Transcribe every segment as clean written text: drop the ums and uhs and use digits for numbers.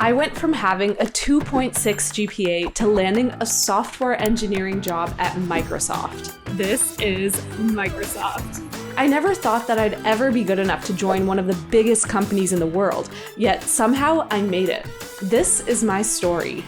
I went from having a 2.6 GPA to landing a software engineering job at Microsoft. This is Microsoft. I never thought that I'd ever be good enough to join one of the biggest companies in the world, yet somehow I made it. This is my story.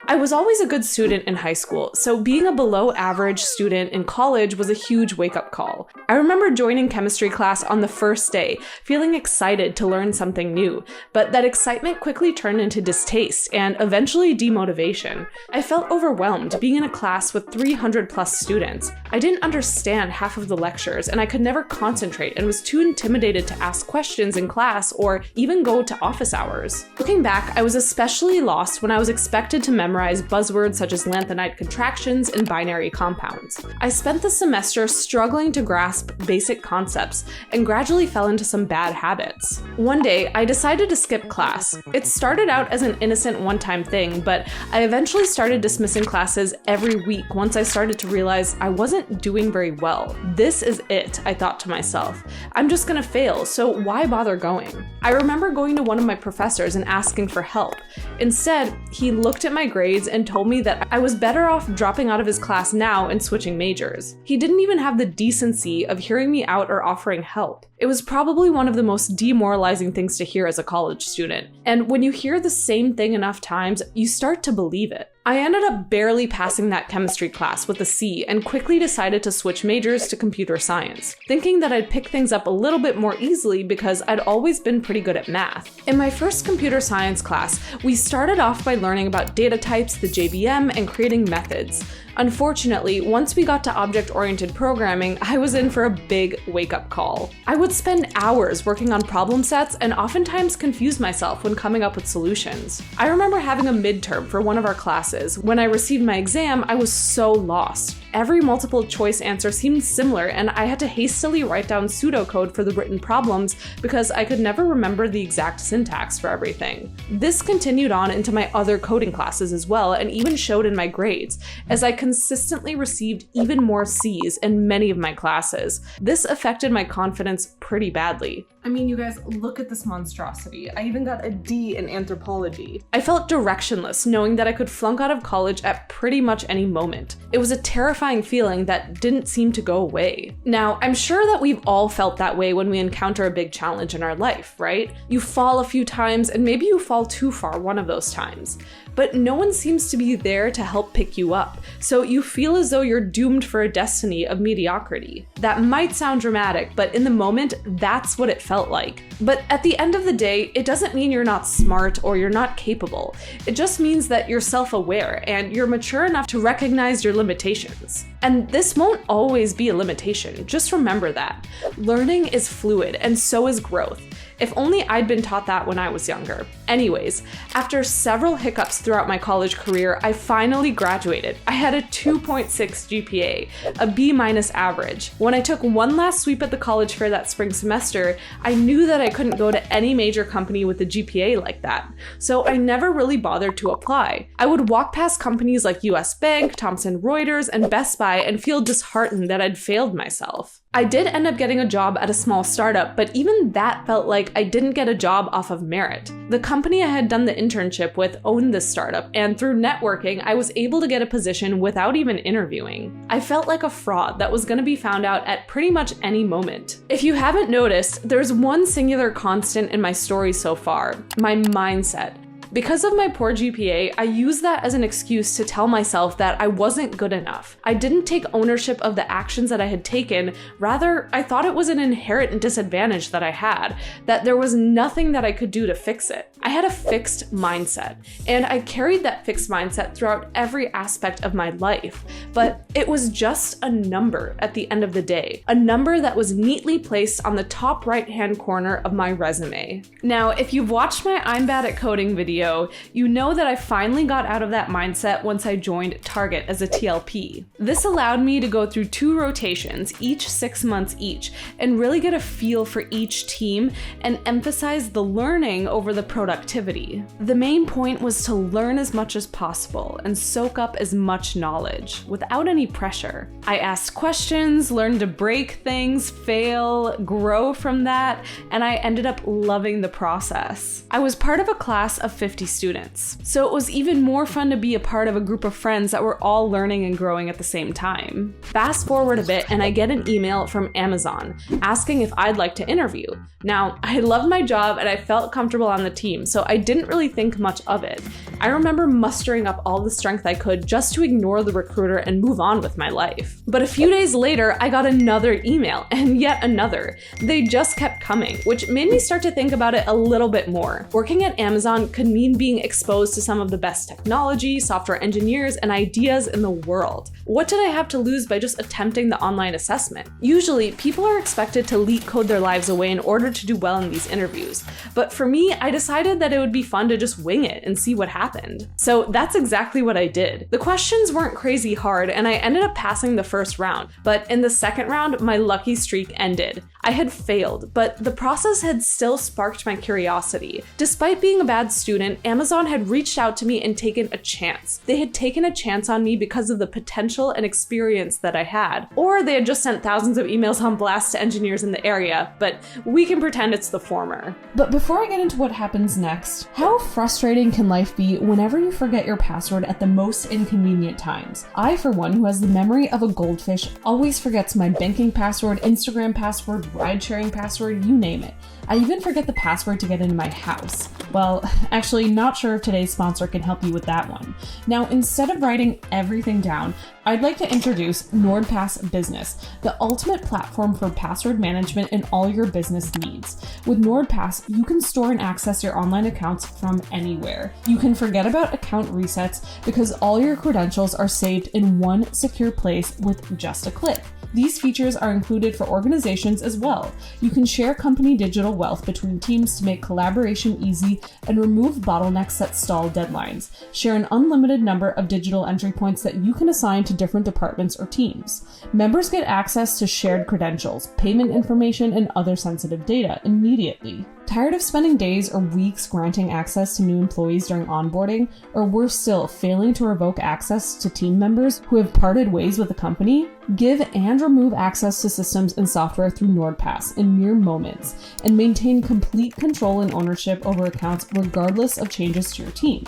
I was always a good student in high school, so being a below average student in college was a huge wake-up call. I remember joining chemistry class on the first day, feeling excited to learn something new, but that excitement quickly turned into distaste and eventually demotivation. I felt overwhelmed being in a class with 300 plus students. I didn't understand half of the lectures, and I could never concentrate and was too intimidated to ask questions in class or even go to office hours. Looking back, I was especially lost when I was expected to memorize buzzwords such as lanthanide contractions and binary compounds. I spent the semester struggling to grasp basic concepts and gradually fell into some bad habits. One day, I decided to skip class. It started out as an innocent one-time thing, but I eventually started dismissing classes every week once I started to realize I wasn't doing very well. This is it, I thought to myself. I'm just gonna fail, so why bother going? I remember going to one of my professors and asking for help. Instead, he looked at my grades and told me that I was better off dropping out of his class now and switching majors. He didn't even have the decency of hearing me out or offering help. It was probably one of the most demoralizing things to hear as a college student. And when you hear the same thing enough times, you start to believe it. I ended up barely passing that chemistry class with a C and quickly decided to switch majors to computer science, thinking that I'd pick things up a little bit more easily because I'd always been pretty good at math. In my first computer science class, we started off by learning about data types, the JVM, and creating methods. Unfortunately, once we got to object-oriented programming, I was in for a big wake-up call. I would spend hours working on problem sets and oftentimes confuse myself when coming up with solutions. I remember having a midterm for one of our classes. When I received my exam, I was so lost. Every multiple choice answer seemed similar, and I had to hastily write down pseudocode for the written problems because I could never remember the exact syntax for everything. This continued on into my other coding classes as well, and even showed in my grades, as I consistently received even more C's in many of my classes. This affected my confidence pretty badly. I mean, you guys, look at this monstrosity. I even got a D in anthropology. I felt directionless, knowing that I could flunk out of college at pretty much any moment. It was a terrifying feeling that didn't seem to go away. Now, I'm sure that we've all felt that way when we encounter a big challenge in our life, right? You fall a few times, and maybe you fall too far one of those times. But no one seems to be there to help pick you up, so you feel as though you're doomed for a destiny of mediocrity. That might sound dramatic, but in the moment, that's what it felt like. But at the end of the day, it doesn't mean you're not smart or you're not capable. It just means that you're self-aware and you're mature enough to recognize your limitations. And this won't always be a limitation, just remember that. Learning is fluid, and so is growth. If only I'd been taught that when I was younger. Anyways, after several hiccups throughout my college career, I finally graduated. I had a 2.6 GPA, a B- average. When I took one last sweep at the college fair that spring semester, I knew that I couldn't go to any major company with a GPA like that, so I never really bothered to apply. I would walk past companies like US Bank, Thomson Reuters, and Best Buy and feel disheartened that I'd failed myself. I did end up getting a job at a small startup, but even that felt like I didn't get a job off of merit. The company I had done the internship with owned this startup, and through networking, I was able to get a position without even interviewing. I felt like a fraud that was going to be found out at pretty much any moment. If you haven't noticed, there's one singular constant in my story so far: my mindset. Because of my poor GPA, I used that as an excuse to tell myself that I wasn't good enough. I didn't take ownership of the actions that I had taken. Rather, I thought it was an inherent disadvantage that I had, that there was nothing that I could do to fix it. I had a fixed mindset, and I carried that fixed mindset throughout every aspect of my life. But it was just a number at the end of the day, a number that was neatly placed on the top right-hand corner of my resume. Now, if you've watched my I'm Bad at Coding video, video, you know that I finally got out of that mindset once I joined Target as a TLP. This allowed me to go through 2 rotations, each 6 months each, and really get a feel for each team and emphasize the learning over the productivity. The main point was to learn as much as possible and soak up as much knowledge without any pressure. I asked questions, learned to break things, fail, grow from that, and I ended up loving the process. I was part of a class of 50 students, so it was even more fun to be a part of a group of friends that were all learning and growing at the same time. Fast forward a bit and I get an email from Amazon asking if I'd like to interview. Now, I loved my job and I felt comfortable on the team, so I didn't really think much of it. I remember mustering up all the strength I could just to ignore the recruiter and move on with my life. But a few days later, I got another email and yet another. They just kept coming, which made me start to think about it a little bit more. Working at Amazon could mean being exposed to some of the best technology, software engineers, and ideas in the world. What did I have to lose by just attempting the online assessment? Usually, people are expected to leak code their lives away in order to do well in these interviews. But for me, I decided that it would be fun to just wing it and see what happened. So that's exactly what I did. The questions weren't crazy hard, and I ended up passing the first round. But in the second round, my lucky streak ended. I had failed, but the process had still sparked my curiosity. Despite being a bad student, Amazon had reached out to me and taken a chance. They had taken a chance on me because of the potential and experience that I had. Or they had just sent thousands of emails on blast to engineers in the area, but we can pretend it's the former. But before I get into what happens next, how frustrating can life be whenever you forget your password at the most inconvenient times? I, for one, who has the memory of a goldfish, always forgets my banking password, Instagram password, ride-sharing password, you name it. I even forget the password to get into my house. Well, actually, not sure if today's sponsor can help you with that one. Now, instead of writing everything down, I'd like to introduce NordPass Business, the ultimate platform for password management and all your business needs. With NordPass, you can store and access your online accounts from anywhere. You can forget about account resets because all your credentials are saved in one secure place with just a click. These features are included for organizations as well. You can share company digital wealth between teams to make collaboration easy and remove bottlenecks that stall deadlines. Share an unlimited number of digital entry points that you can assign to different departments or teams. Members get access to shared credentials, payment information, and other sensitive data immediately. Tired of spending days or weeks granting access to new employees during onboarding, or worse still, failing to revoke access to team members who have parted ways with the company? Give and remove access to systems and software through NordPass in mere moments, and maintain complete control and ownership over accounts regardless of changes to your team.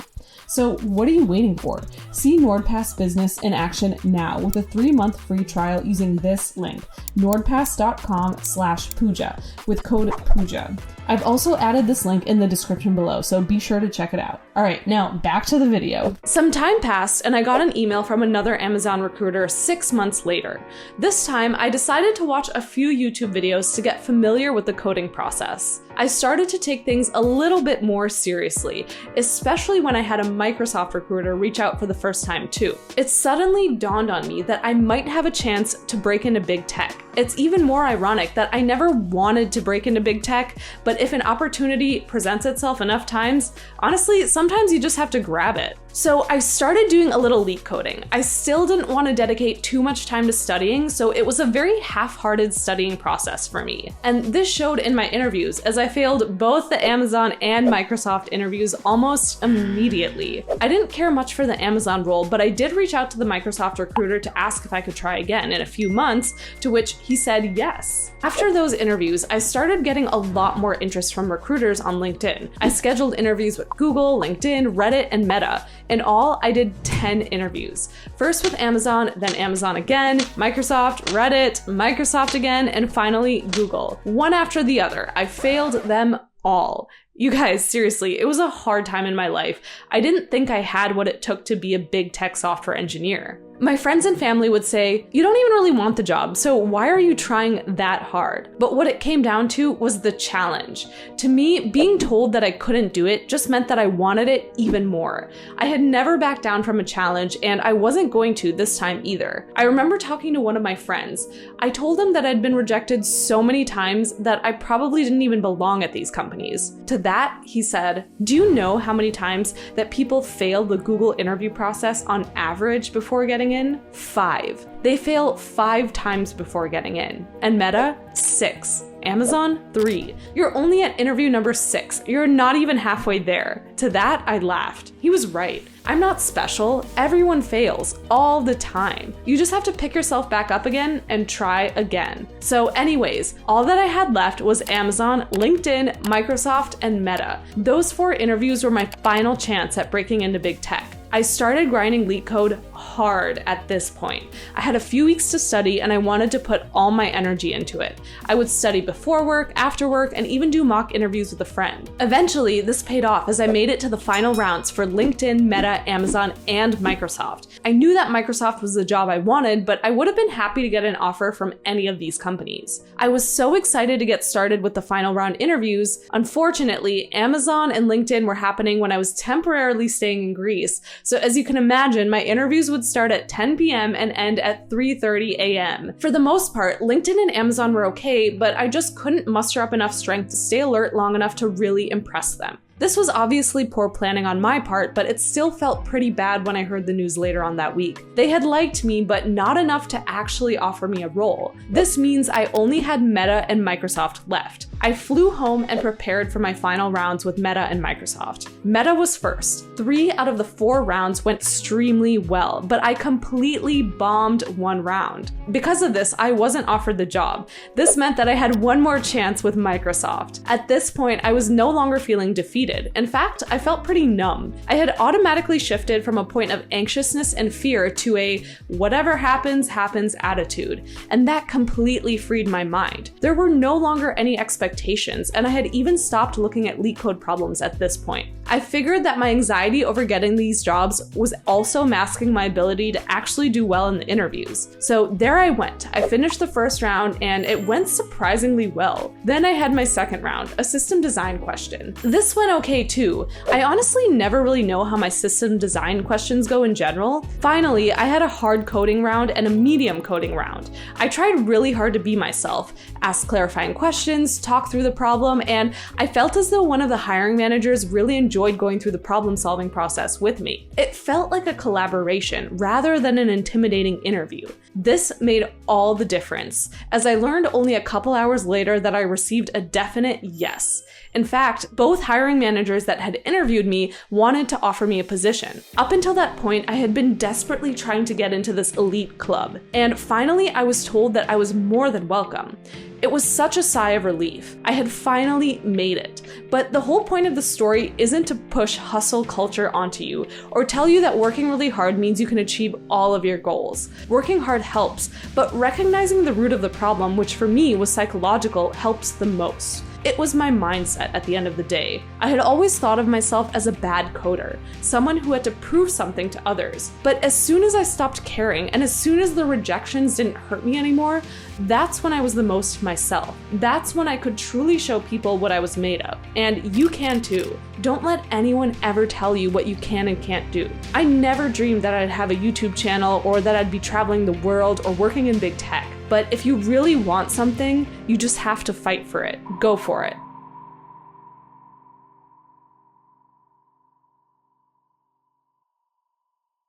So what are you waiting for? See NordPass Business in action now with a 3-month free trial using this link, nordpass.com/Pooja with code Pooja. I've also added this link in the description below, so be sure to check it out. All right, now back to the video. Some time passed and I got an email from another Amazon recruiter 6 months later. This time, I decided to watch a few YouTube videos to get familiar with the coding process. I started to take things a little bit more seriously, especially when I had a Microsoft recruiter reach out for the first time too. It suddenly dawned on me that I might have a chance to break into big tech. It's even more ironic that I never wanted to break into big tech, but if an opportunity presents itself enough times, honestly, sometimes you just have to grab it. So I started doing a little leak coding. I still didn't want to dedicate too much time to studying, so it was a very half-hearted studying process for me. And this showed in my interviews, as I failed both the Amazon and Microsoft interviews almost immediately. I didn't care much for the Amazon role, but I did reach out to the Microsoft recruiter to ask if I could try again in a few months, to which he said yes. After those interviews, I started getting a lot more interest from recruiters on LinkedIn. I scheduled interviews with Google, LinkedIn, Reddit, and Meta. In all, I did 10 interviews. First with Amazon, then Amazon again, Microsoft, Reddit, Microsoft again, and finally Google. One after the other. I failed them all. You guys, seriously, it was a hard time in my life. I didn't think I had what it took to be a big tech software engineer. My friends and family would say, "You don't even really want the job, so why are you trying that hard?" But what it came down to was the challenge. To me, being told that I couldn't do it just meant that I wanted it even more. I had never backed down from a challenge, and I wasn't going to this time either. I remember talking to one of my friends. I told him that I'd been rejected so many times that I probably didn't even belong at these companies. To that, he said, "Do you know how many times that people fail the Google interview process on average before getting in? 5. They fail 5 times before getting in. And Meta, 6. Amazon, 3. You're only at interview number 6. You're not even halfway there." To that, I laughed. He was right. I'm not special. Everyone fails all the time. You just have to pick yourself back up again and try again. So anyways, all that I had left was Amazon, LinkedIn, Microsoft, and Meta. Those 4 interviews were my final chance at breaking into big tech. I started grinding LeetCode hard at this point. I had a few weeks to study and I wanted to put all my energy into it. I would study before work, after work, and even do mock interviews with a friend. Eventually, this paid off as I made it to the final rounds for LinkedIn, Meta, Amazon, and Microsoft. I knew that Microsoft was the job I wanted, but I would have been happy to get an offer from any of these companies. I was so excited to get started with the final round interviews. Unfortunately, Amazon and LinkedIn were happening when I was temporarily staying in Greece. So as you can imagine, my interviews would start at 10 p.m. and end at 3:30 a.m. For the most part, LinkedIn and Amazon were okay, but I just couldn't muster up enough strength to stay alert long enough to really impress them. This was obviously poor planning on my part, but it still felt pretty bad when I heard the news later on that week. They had liked me, but not enough to actually offer me a role. This means I only had Meta and Microsoft left. I flew home and prepared for my final rounds with Meta and Microsoft. Meta was first. 3 out of the 4 rounds went extremely well, but I completely bombed 1 round. Because of this, I wasn't offered the job. This meant that I had one more chance with Microsoft. At this point, I was no longer feeling defeated. In fact, I felt pretty numb. I had automatically shifted from a point of anxiousness and fear to a whatever happens, happens attitude, and that completely freed my mind. There were no longer any expectations, and I had even stopped looking at LeetCode problems at this point. I figured that my anxiety over getting these jobs was also masking my ability to actually do well in the interviews. So there I went. I finished the first round and it went surprisingly well. Then I had my second round, a system design question. This went okay too. I honestly never really know how my system design questions go in general. Finally, I had a hard coding round and a medium coding round. I tried really hard to be myself, ask clarifying questions, talk through the problem, and I felt as though one of the hiring managers really enjoyed going through the problem-solving process with me. It felt like a collaboration rather than an intimidating interview. This made all the difference, as I learned only a couple hours later that I received a definite yes. In fact, both hiring managers that had interviewed me wanted to offer me a position. Up until that point, I had been desperately trying to get into this elite club, and finally I was told that I was more than welcome. It was such a sigh of relief. I had finally made it. But the whole point of the story isn't to push hustle culture onto you or tell you that working really hard means you can achieve all of your goals. Working hard helps, but recognizing the root of the problem, which for me was psychological, helps the most. It was my mindset at the end of the day. I had always thought of myself as a bad coder, someone who had to prove something to others. But as soon as I stopped caring, and as soon as the rejections didn't hurt me anymore, that's when I was the most myself. That's when I could truly show people what I was made of. And you can too. Don't let anyone ever tell you what you can and can't do. I never dreamed that I'd have a YouTube channel or that I'd be traveling the world or working in big tech. But if you really want something, you just have to fight for it. Go for it.